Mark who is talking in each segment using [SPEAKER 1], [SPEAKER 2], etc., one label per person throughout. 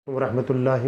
[SPEAKER 1] ورحمۃ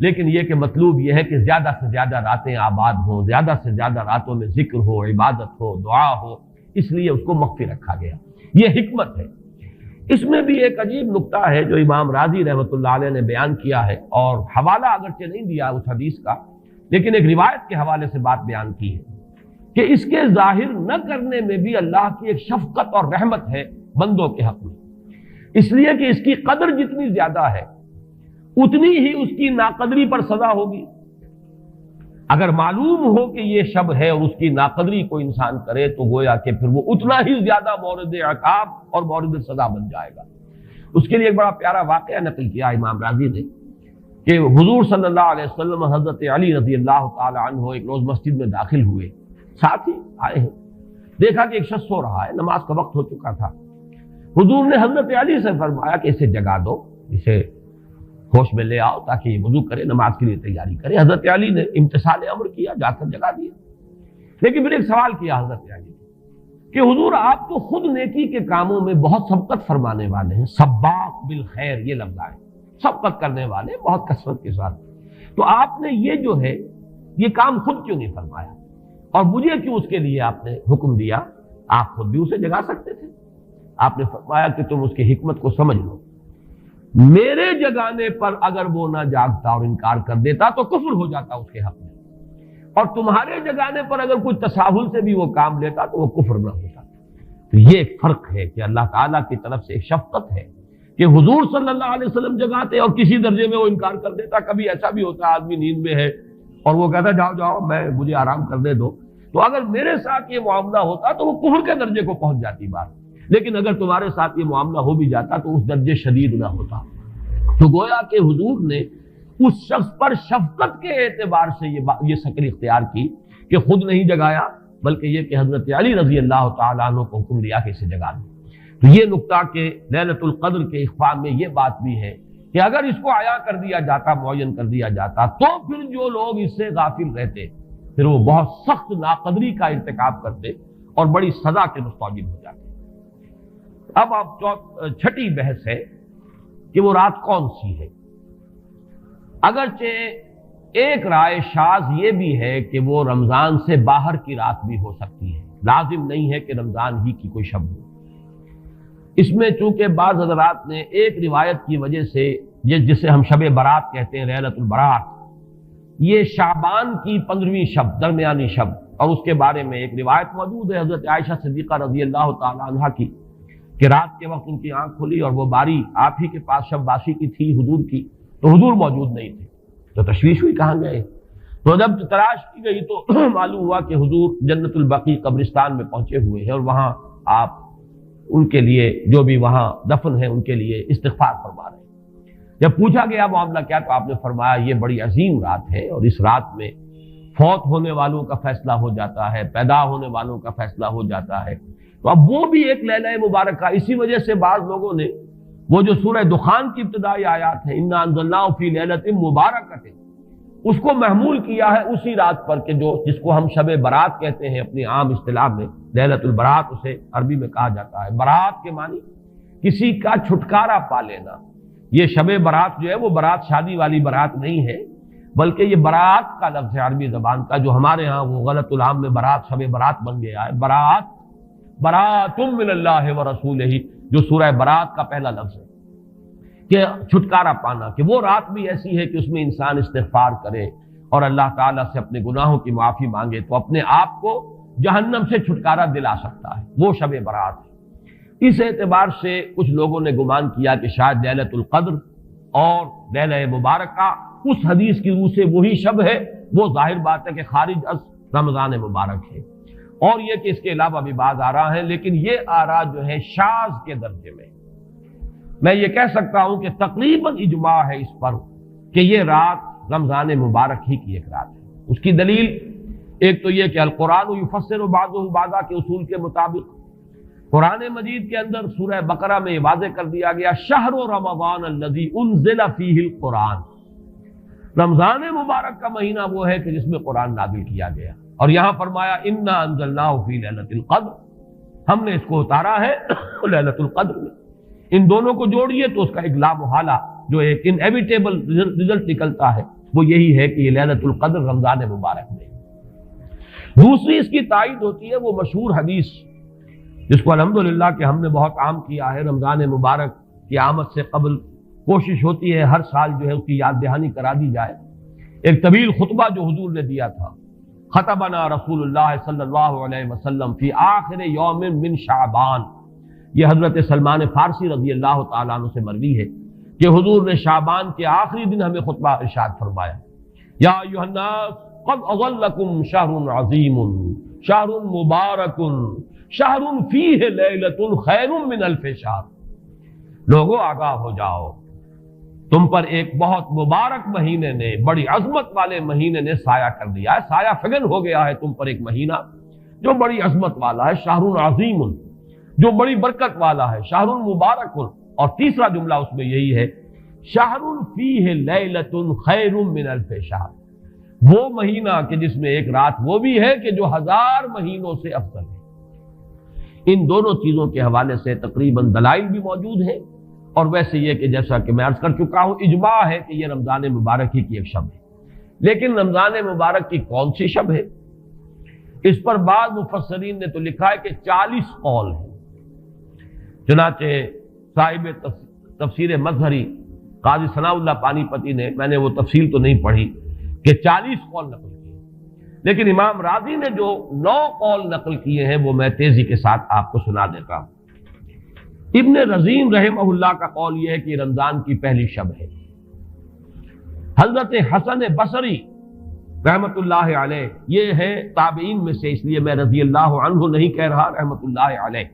[SPEAKER 2] لیکن یہ کہ مطلوب یہ ہے کہ زیادہ سے زیادہ راتیں آباد ہوں، زیادہ سے زیادہ راتوں میں ذکر ہو، عبادت ہو، دعا ہو، اس لیے اس کو مخفی رکھا گیا۔ یہ حکمت ہے۔ اس میں بھی ایک عجیب نکتہ ہے جو امام راضی رحمۃ اللہ علیہ نے بیان کیا ہے، اور حوالہ اگرچہ نہیں دیا اس حدیث کا، لیکن ایک روایت کے حوالے سے بات بیان کی ہے کہ اس کے ظاہر نہ کرنے میں بھی اللہ کی ایک شفقت اور رحمت ہے بندوں کے حق میں، اس لیے کہ اس کی قدر جتنی زیادہ ہے اتنی ہی اس کی ناقدری پر سزا ہوگی۔ اگر معلوم ہو کہ یہ شب ہے اور اس کی ناقدری کو انسان کرے تو گویا کہ پھر وہ اتنا ہی زیادہ مورد عقاب اور مورد سزا بن جائے گا۔ اس کے لیے ایک بڑا پیارا واقعہ نقل کیا امام راضی نے کہ حضور صلی اللہ علیہ وسلم حضرت علی رضی اللہ تعالی عنہ ایک روز مسجد میں داخل ہوئے، ساتھ ہی آئے ہیں، دیکھا کہ ایک شخص سو رہا ہے، نماز کا وقت ہو چکا تھا۔ حضور نے حضرت علی سے فرمایا کہ اسے جگا دو، اسے ہوش میں لے آؤ تاکہ یہ وضو کرے، نماز کے لیے تیاری کرے۔ حضرت علی نے امتثال امر کیا، جا کر جگا دیا۔ لیکن پھر ایک سوال کیا حضرت علی نے کہ حضور آپ تو خود نیکی کے کاموں میں بہت سبقت فرمانے والے ہیں، سباق بالخیر یہ لفظ آئے، سبقت کرنے والے بہت کثرت کے ساتھ، تو آپ نے یہ جو ہے یہ کام خود کیوں نہیں فرمایا اور مجھے کیوں اس کے لیے آپ نے حکم دیا؟ آپ خود بھی اسے جگا سکتے تھے۔ آپ نے فرمایا کہ تم اس کی حکمت کو سمجھ لو، میرے جگانے پر اگر وہ نہ جاگتا اور انکار کر دیتا تو کفر ہو جاتا اس کے حق میں، اور تمہارے جگانے پر اگر کوئی تساہل سے بھی وہ کام لیتا تو وہ کفر نہ ہوتا۔ تو یہ ایک فرق ہے کہ اللہ تعالیٰ کی طرف سے ایک شفقت ہے کہ حضور صلی اللہ علیہ وسلم جگاتے اور کسی درجے میں وہ انکار کر دیتا۔ کبھی ایسا بھی ہوتا آدمی نیند میں ہے اور وہ کہتا جاؤ جاؤ مجھے آرام کرنے دو، تو اگر میرے ساتھ یہ معاملہ ہوتا تو وہ کفر کے درجے کو پہنچ جاتی بات، لیکن اگر تمہارے ساتھ یہ معاملہ ہو بھی جاتا تو اس درجے شدید نہ ہوتا۔ تو گویا کہ حضور نے اس شخص پر شفقت کے اعتبار سے یہ شکل اختیار کی کہ خود نہیں جگایا، بلکہ یہ کہ حضرت علی رضی اللہ تعالیٰ عنہ کو حکم دیا کہ اسے جگا دو۔ تو یہ نقطہ کہ لیلۃ القدر کے اخفاء میں یہ بات بھی ہے کہ اگر اس کو عیاں کر دیا جاتا، معین کر دیا جاتا، تو پھر جو لوگ اس سے غافل رہتے پھر وہ بہت سخت ناقدری کا ارتکاب کرتے اور بڑی سزا کے مستوجب ہو جاتے۔ اب چھٹی بحث ہے کہ وہ رات کون سی ہے۔ اگرچہ ایک رائے شاذ یہ بھی ہے کہ وہ رمضان سے باہر کی رات بھی ہو سکتی ہے، لازم نہیں ہے کہ رمضان ہی کی کوئی شب ہو۔ اس میں چونکہ بعض حضرات نے ایک روایت کی وجہ سے یہ جسے ہم شب برات کہتے ہیں، لیلۃ البرات، یہ شعبان کی 15ویں شب، درمیانی شب، اور اس کے بارے میں ایک روایت موجود ہے حضرت عائشہ صدیقہ رضی اللہ تعالی عنہا کی کہ رات کے وقت ان کی آنکھ کھلی اور وہ باری آپ ہی کے پاس شب باسی کی تھی حضور کی، تو حضور موجود نہیں تھے، تو تشویش ہوئی کہاں گئے۔ تو جب تلاش کی گئی تو معلوم ہوا کہ حضور جنت البقیع قبرستان میں پہنچے ہوئے ہیں اور وہاں آپ ان کے لیے جو بھی وہاں دفن ہیں ان کے لیے استغفار فرما رہے ہیں۔ جب پوچھا گیا معاملہ کیا، تو آپ نے فرمایا یہ بڑی عظیم رات ہے اور اس رات میں فوت ہونے والوں کا فیصلہ ہو جاتا ہے، پیدا ہونے والوں کا فیصلہ ہو جاتا ہے۔ تو اب وہ بھی ایک لیلہ مبارکہ، اسی وجہ سے بعض لوگوں نے وہ جو سورہ دخان کی ابتدائی آیات ہے انا انزلناہ فی لیلۃ مبارکۃ، اس کو محمول کیا ہے اسی رات پر کہ جس کو ہم شب برات کہتے ہیں اپنی عام اصطلاح میں، لیلۃ البرات اسے عربی میں کہا جاتا ہے۔ برات کے معنی کسی کا چھٹکارا پا لینا۔ یہ شب برات جو ہے وہ برات شادی والی برات نہیں ہے، بلکہ یہ برات کا لفظ ہے عربی زبان کا، جو ہمارے ہاں وہ غلط العام میں برات شب برات بن گیا ہے۔ برات برات من اللہ ورسولہ، جو سورہ برات کا پہلا لفظ ہے کہ چھٹکارا پانا، کہ وہ رات بھی ایسی ہے کہ اس میں انسان استغفار کرے اور اللہ تعالیٰ سے اپنے گناہوں کی معافی مانگے تو اپنے آپ کو جہنم سے چھٹکارا دلا سکتا ہے، وہ شب برات ہے۔ اس اعتبار سے کچھ لوگوں نے گمان کیا کہ شاید لیلۃ القدر اور لیلہ مبارکہ اس حدیث کی روح سے وہی شب ہے، وہ ظاہر بات ہے کہ خارج از رمضان مبارک ہے، اور یہ کہ اس کے علاوہ بھی بعض آراء ہیں، لیکن یہ آراء جو ہے شاذ کے درجے میں۔ میں یہ کہہ سکتا ہوں کہ تقریباً اجماع ہے اس پر کہ یہ رات رمضان مبارک ہی کی ایک رات ہے۔ اس کی دلیل ایک تو یہ کہ القرآن یفسر بعضہ بعضا کے اصول کے مطابق قرآن مجید کے اندر سورہ بقرہ میں یہ واضح کر دیا گیا شہر رمضان الذی انزل فیہ القرآن، رمضان مبارک کا مہینہ وہ ہے کہ جس میں قرآن نازل کیا گیا، اور یہاں فرمایا انا انزلناہ فی لیلۃ القدر، ہم نے اس کو اتارا ہے لیلۃ القدر میں۔ ان دونوں کو جوڑیے تو اس کا ایک لا محالہ جو ایک انیویٹیبل رزلٹ نکلتا ہے وہ یہی ہے کہ یہ لیلۃ القدر رمضان مبارک میں۔ دوسری اس کی تائید ہوتی ہے وہ مشہور حدیث جس کو الحمدللہ کہ ہم نے بہت عام کیا ہے، رمضان مبارک کی آمد سے قبل کوشش ہوتی ہے ہر سال جو ہے اس کی یاد دہانی کرا دی جائے۔ ایک طویل خطبہ جو حضور نے دیا تھا، خطبنا رسول اللہ صلی اللہ علیہ وسلم فی آخر یوم من شعبان، یہ حضرت سلمان فارسی رضی اللہ تعالیٰ عنہ سے مروی ہے کہ حضور نے شعبان کے آخری دن ہمیں خطبہ ارشاد فرمایا، یا ایھا الناس قد اظلکم شہر عظیم شہر مبارک شہر فیہ لیلۃ خیر من الف شہر، لوگوں آگاہ ہو جاؤ، تم پر ایک بہت مبارک مہینے نے، بڑی عظمت والے مہینے نے سایہ کر دیا ہے، سایہ فگن ہو گیا ہے تم پر ایک مہینہ جو بڑی عظمت والا ہے، شہر عظیم جو بڑی برکت والا ہے، شہر مبارک، اور تیسرا جملہ اس میں یہی ہے شہر فیہ لیلۃ خیر من الف شہر، وہ مہینہ کہ جس میں ایک رات وہ بھی ہے کہ جو 1000 مہینوں سے افضل ہے۔ ان دونوں چیزوں کے حوالے سے تقریباً دلائل بھی موجود ہیں، اور ویسے یہ کہ جیسا کہ میں عرض کر چکا ہوں اجماع ہے کہ یہ رمضان مبارک ہی کی ایک شب ہے۔ لیکن رمضان مبارک کی کون سی شب ہے، اس پر بعض مفسرین نے تو لکھا ہے کہ 40 قول ہیں۔ چنانچہ صاحب تفسیر مظہری قاضی ثناء اللہ پانی پتی نے، میں نے وہ تفصیل تو نہیں پڑھی، کہ 40 قول نقل کیے، لیکن امام راضی نے جو 9 قول نقل کیے ہیں وہ میں تیزی کے ساتھ آپ کو سنا دیتا ہوں۔ ابن رزین رحمہ اللہ کا قول یہ ہے کہ رمضان کی پہلی شب ہے۔ حضرت حسن بصری رحمت اللہ علیہ، یہ ہے تابعین میں سے، اس لیے میں رضی اللہ عنہ نہیں کہہ رہا، رحمت اللہ علیہ،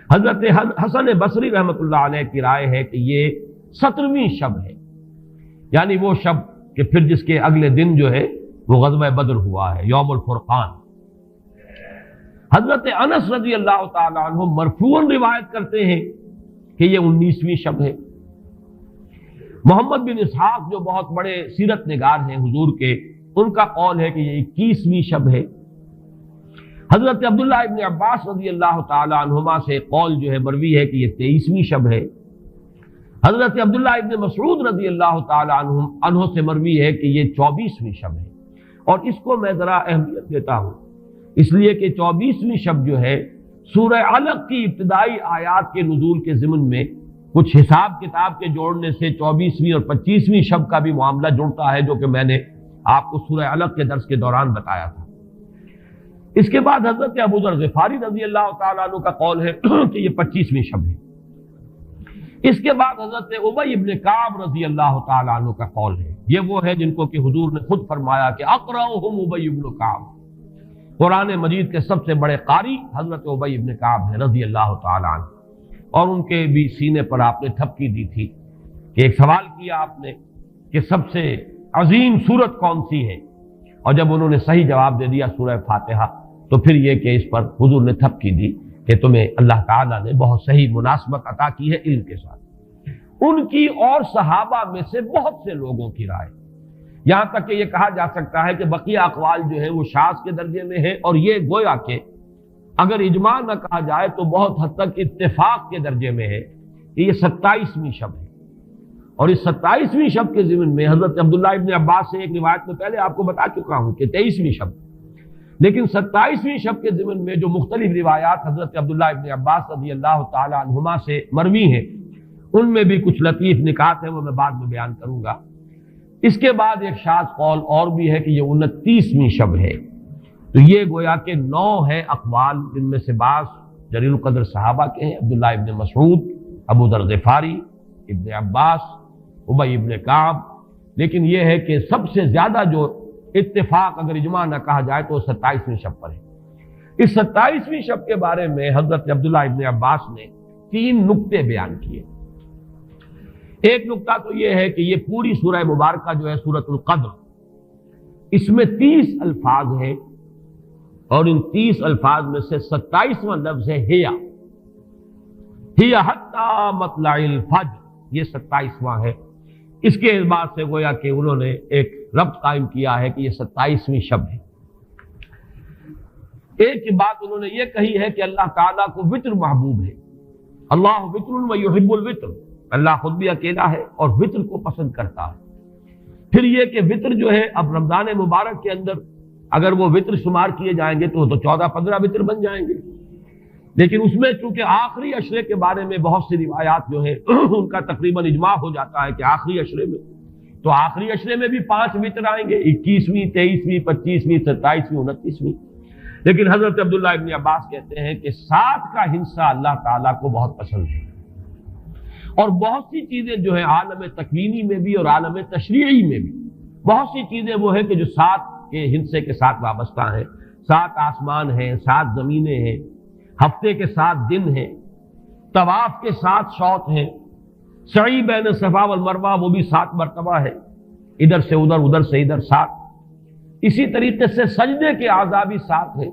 [SPEAKER 2] حضرت حسن بصری رحمت اللہ علیہ کی رائے ہے کہ یہ 17ویں شب ہے، یعنی وہ شب کہ پھر جس کے اگلے دن جو ہے وہ غزوہ بدر ہوا ہے، یوم الفرقان۔ حضرت انس رضی اللہ تعالی عنہ مرفوعاً روایت کرتے ہیں کہ یہ 19ویں شب ہے۔ محمد بن اسحاق جو بہت بڑے سیرت نگار ہیں حضور کے، ان کا قول ہے کہ یہ 21ویں شب ہے۔ حضرت عبداللہ ابن عباس رضی اللہ تعالی عنہما سے قول جو ہے مروی ہے کہ یہ 23ویں شب ہے۔ حضرت عبداللہ ابن مسعود رضی اللہ تعالی عنہ سے مروی ہے کہ یہ 24ویں شب ہے، اور اس کو میں ذرا اہمیت دیتا ہوں اس لیے کہ 24ویں شب جو ہے سورہ علق کی ابتدائی آیات کے نزول کے ضمن میں کچھ حساب کتاب کے جوڑنے سے 24ویں اور 25ویں شب کا بھی معاملہ جڑتا ہے، جو کہ میں نے آپ کو سورہ علق کے درس کے دوران بتایا تھا۔ اس کے بعد حضرت ابو ذر غفاری رضی اللہ تعالیٰ عنہ کا قول ہے کہ یہ 25ویں شب ہے۔ اس کے بعد حضرت ابی ابن کعب رضی اللہ تعالیٰ عنہ کا قول ہے، یہ وہ ہے جن کو کہ حضور نے خود فرمایا کہ اقرأہم ابی ابن کعب، قرآن مجید کے سب سے بڑے قاری حضرت ابی ابن کعب ہیں رضی اللہ تعالیٰ عنہ، اور ان کے بھی سینے پر آپ نے تھپکی دی تھی کہ ایک سوال کیا آپ نے کہ سب سے عظیم سورت کون سی ہے، اور جب انہوں نے صحیح جواب دے دیا سورہ فاتحہ، تو پھر یہ کہ اس پر حضور نے تھپکی دی کہ تمہیں اللہ تعالیٰ نے بہت صحیح مناسبت عطا کی ہے علم کے ساتھ۔ ان کی اور صحابہ میں سے بہت سے لوگوں کی رائے، یہاں تک کہ یہ کہا جا سکتا ہے کہ بقیہ اقوال جو ہیں وہ شاذ کے درجے میں ہیں، اور یہ گویا کہ اگر اجماع نہ کہا جائے تو بہت حد تک اتفاق کے درجے میں ہے کہ یہ 27ویں شب ہے۔ اور اس 27ویں شب کے ضمن میں حضرت عبداللہ ابن عباس سے ایک روایت میں پہلے آپ کو بتا چکا ہوں کہ 23ویں شب، لیکن 27ویں شب کے ضمن میں جو مختلف روایات حضرت عبداللہ ابن عباس رضی اللہ تعالی عنہما سے مروی ہیں، ان میں بھی کچھ لطیف نکات ہیں، وہ میں بعد میں بیان کروں گا۔ اس کے بعد ایک شاذ قول اور بھی ہے کہ یہ 29ویں شب ہے۔ تو یہ گویا کہ 9 ہے اقوال، جن میں سے بعض جلیل القدر صحابہ کے ہیں، عبداللہ ابن مسعود، ابو ذر غفاری، ابن عباس، ابی ابن کعب، لیکن یہ ہے کہ سب سے زیادہ جو اتفاق اگر اجماع نہ کہا جائے تو 27ویں شب پر ہے۔ اس 27ویں شب کے بارے میں حضرت عبداللہ ابن عباس نے 3 نکتے بیان کیے۔ ایک نکتہ تو یہ ہے کہ یہ پوری سورہ مبارکہ جو ہے سورۃ القدر، اس میں 30 الفاظ ہیں، اور ان 30 الفاظ میں سے 27واں لفظ ہے ہیا حتی مطلع الفجر، یہ 27واں ہے۔ اس کے اعتبار سے گویا کہ انہوں نے ایک ربط قائم کیا ہے کہ یہ 27ویں شب ہے۔ ایک بات انہوں نے یہ کہی ہے کہ اللہ تعالیٰ کو وطر محبوب ہے، اللہ وطر و یحب الوطر، اللہ خود بھی اکیلا ہے اور وطر کو پسند کرتا ہے۔ پھر یہ کہ وطر جو ہے اب رمضان مبارک کے اندر اگر وہ وطر شمار کیے جائیں گے تو 14-15 وطر بن جائیں گے، لیکن اس میں چونکہ آخری عشرے کے بارے میں بہت سی روایات جو ہے ان کا تقریباً اجماع ہو جاتا ہے کہ آخری عشرے میں، تو آخری عشرے میں بھی 5 وطر آئیں گے، 21ویں، 23ویں، 25ویں، 27ویں، 29ویں۔ لیکن حضرت عبداللہ ابن عباس کہتے ہیں کہ 7 کا ہندسہ اللہ تعالیٰ کو بہت پسند ہے، اور بہت سی چیزیں جو ہے عالم تکوینی میں بھی اور عالم تشریعی میں بھی بہت سی چیزیں وہ ہے کہ جو 7 کے ہندسے کے ساتھ وابستہ ہیں۔ 7 آسمان ہیں، 7 زمینیں ہیں، ہفتے کے 7 دن ہیں، طواف کے 7 شوط ہیں، سعی بین صفا والمروہ وہ بھی 7 مرتبہ ہے، ادھر سے ادھر، ادھر سے ادھر 7۔ اسی طریقے سے سجدے کے اعضاء بھی 7 ہیں،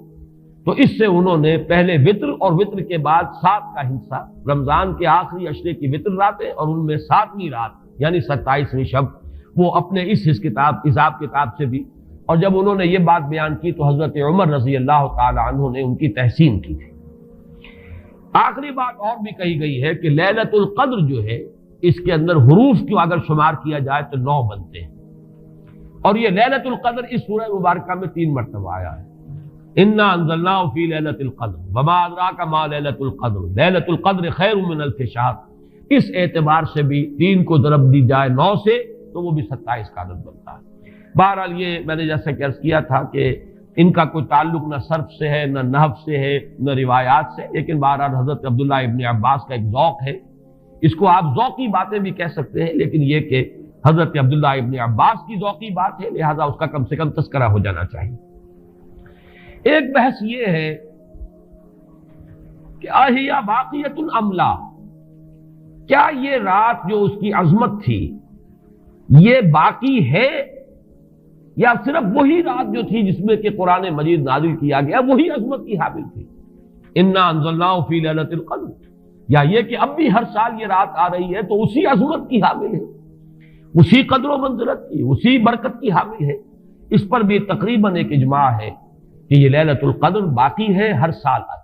[SPEAKER 2] تو اس سے انہوں نے پہلے وطر اور وطر کے بعد 7 کا ہندسہ، رمضان کے آخری عشرے کی وطر راتیں اور ان میں 7ویں رات یعنی 27ویں شب وہ اپنے اس حساب کتاب سے بھی، اور جب انہوں نے یہ بات بیان کی تو حضرت عمر رضی اللہ تعالی عنہ نے ان کی تحسین کی تھی۔ آخری بات اور بھی کہی گئی ہے کہ لیلۃ القدر جو ہے اس کے اندر حروف کو اگر شمار کیا جائے تو 9 بنتے ہیں، اور یہ لیلۃ القدر اس سورہ مبارکہ میں 3 مرتبہ آیا ہے۔ انا انزلناه فی لیلۃ القدر وما ادراک ما لیلۃ القدر لیلۃ القدر خیر من الف شہر، اس اعتبار سے بھی 3 کو ضرب دی جائے 9 سے تو وہ بھی 27 کا عدد بنتا ہے۔ بہرحال یہ میں نے جیسا کہ عرض کیا تھا کہ ان کا کوئی تعلق نہ صرف سے ہے، نہ نحو سے ہے، نہ روایات سے، لیکن بہرحال حضرت عبداللہ ابن عباس کا ایک ذوق ہے، اس کو آپ ذوقی باتیں بھی کہہ سکتے ہیں، لیکن یہ کہ حضرت عبداللہ ابن عباس کی ذوقی بات ہے، لہذا اس کا کم سے کم تذکرہ ہو جانا چاہیے۔ ایک بحث یہ ہے کہ اہیا باقیۃ ام لا، کیا یہ رات جو اس کی عظمت تھی یہ باقی ہے یا صرف وہی رات جو تھی جس میں کہ قرآن مجید نازل کیا گیا وہی عظمت کی حامل تھی؟ انا انزلناہ فی لیلۃ القدر، یا یہ کہ اب بھی ہر سال یہ رات آ رہی ہے تو اسی عظمت کی حامل ہے، اسی قدر و منزلت کی، اسی برکت کی حامل ہے؟ اس پر بھی تقریباً ایک اجماع ہے کہ یہ لیلۃ القدر باقی ہے، ہر سال آتی ہے۔